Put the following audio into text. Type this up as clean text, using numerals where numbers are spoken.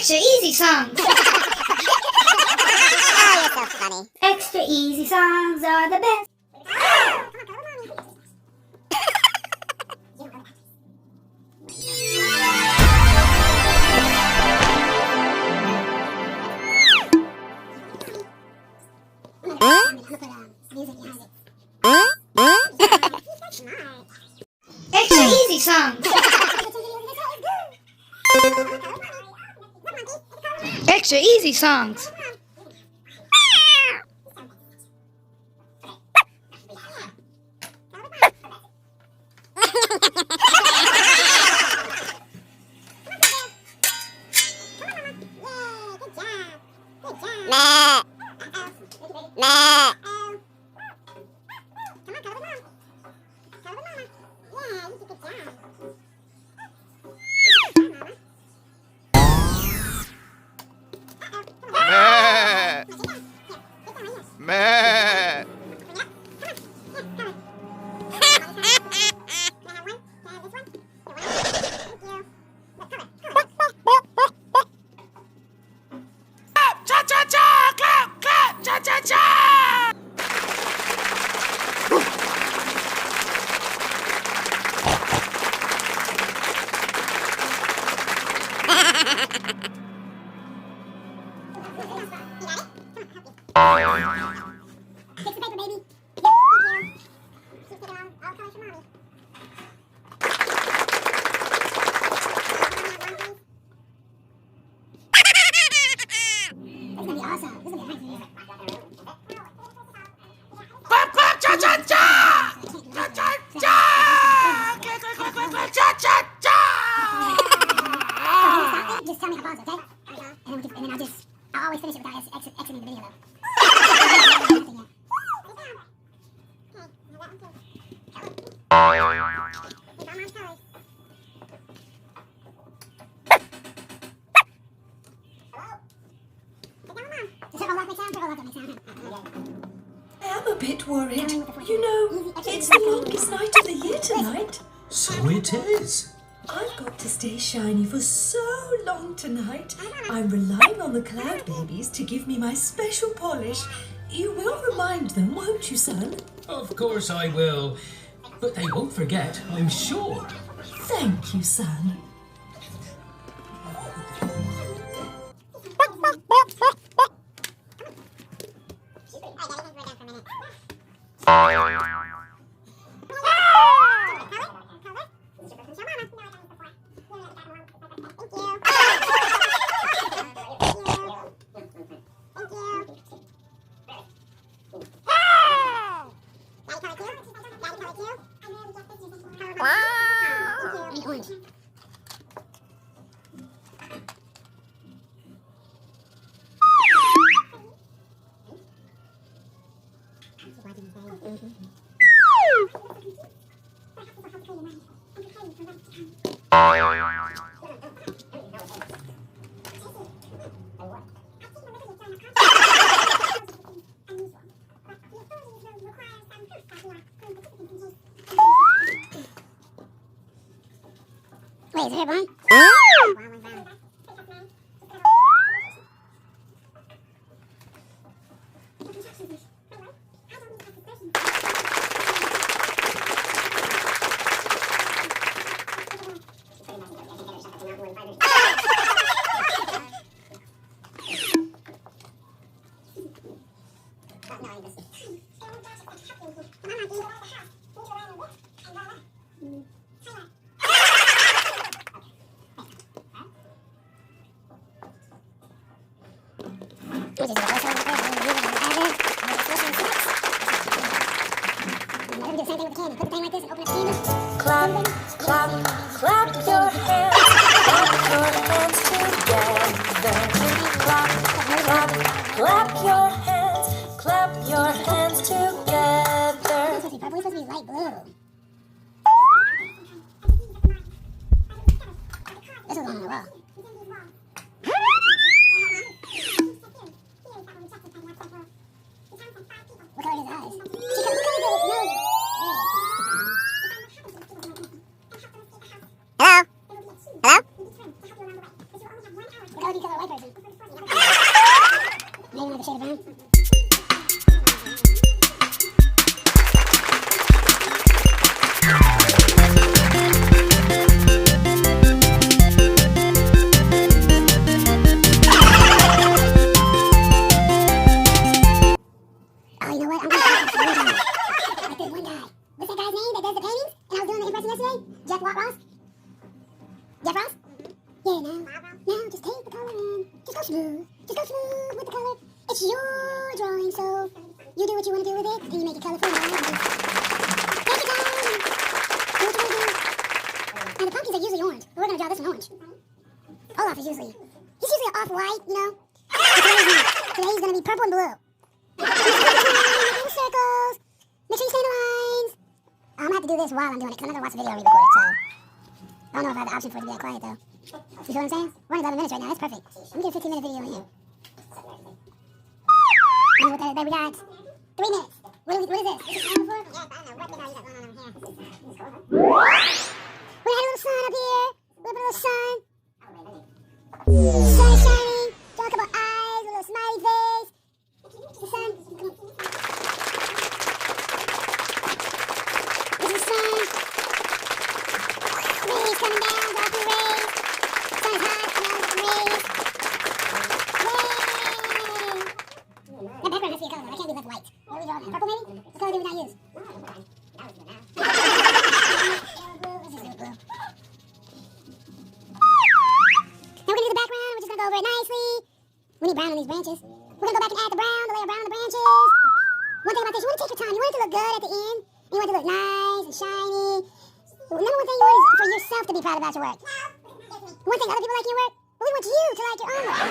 Extra easy songs. Oh, you're so funny. Extra easy songs are the best. Extra easy songs. Extra easy songs. Meh. Meh. Meh. Cha-cha-cha! Clap, clap! Cha-cha-cha! Fix the paper, baby. Thank you. Keep it on all colors for mommy. It's gonna be awesome. This is gonna be nice. Clap, clap! Cha-cha-cha! Cha-cha-cha! Clap, clap, clap, clap, clap! Cha-cha-cha! Just tell me to pause, okay? And then I'll always finish it without exiting the video though. I'm a bit worried. You know, it's the longest night of the year tonight. So it is. I've got to stay shiny for so long tonight. I'm relying on the Cloud Babies to give me my special polish. You will remind them, won't you, son? Of course I will. But they won't forget, I'm sure. Thank you, son. Wait, is it one? Clap, clap, clap your hands. Clap your hands together. Clap, clap, clap your hands. Clap your hands together. It's supposed to be light blue. This is one on the wall. Look at his eyes. Hello? Hello? What color do you color a white person? Maybe another shade of brown. Oh, you know what? I'm gonna like this one guy. What's that guy's name that does the paintings? And I was doing the impression yesterday? Jeff Ross? Jeff Ross? Yeah, now just take the color in. Just go smooth. Just go smooth with the color. It's your drawing, so you do what you want to do with it, and you make it colorful. Take your time. Do what you want to do. Now, the pumpkins are usually orange, but we're going to draw this one orange. Olaf is usually, he's usually an off-white, you know? Today he's going to be purple and blue. Little circles. Make sure you stay in the lines. I'm going to have to do this while I'm doing it, because I'm not going to watch the video and re-record it, so I don't know if I have the option for it to be that quiet, though. You feel what I'm saying? We're in 11 minutes right now. That's perfect. Let me get a 15-minute video in here. And what there we got 3 minutes. What is this? Is this time for? Yeah, I don't know. What the hell you got going on here? We had a little sun up here. We have a little sun. Sun is shining. Draw a couple eyes, a little smiley face. The sun. This is the sun. Rays coming down. Draw a few rays. Sun is hot. Now we got some rays. That background has to be a color, though. I can't do left white. What do we draw now? Purple, maybe? What color did we not use? Let's just do it blue. Now we're going to do the background. We're just going to go over it nicely. We need brown on these branches. We're going to go back and add the brown, the layer of brown on the branches. One thing about this, you want to take your time. You want it to look good at the end. You want it to look nice and shiny. Number one thing you want is for yourself to be proud about your work. One thing other people like your work, but we want you to like your own work.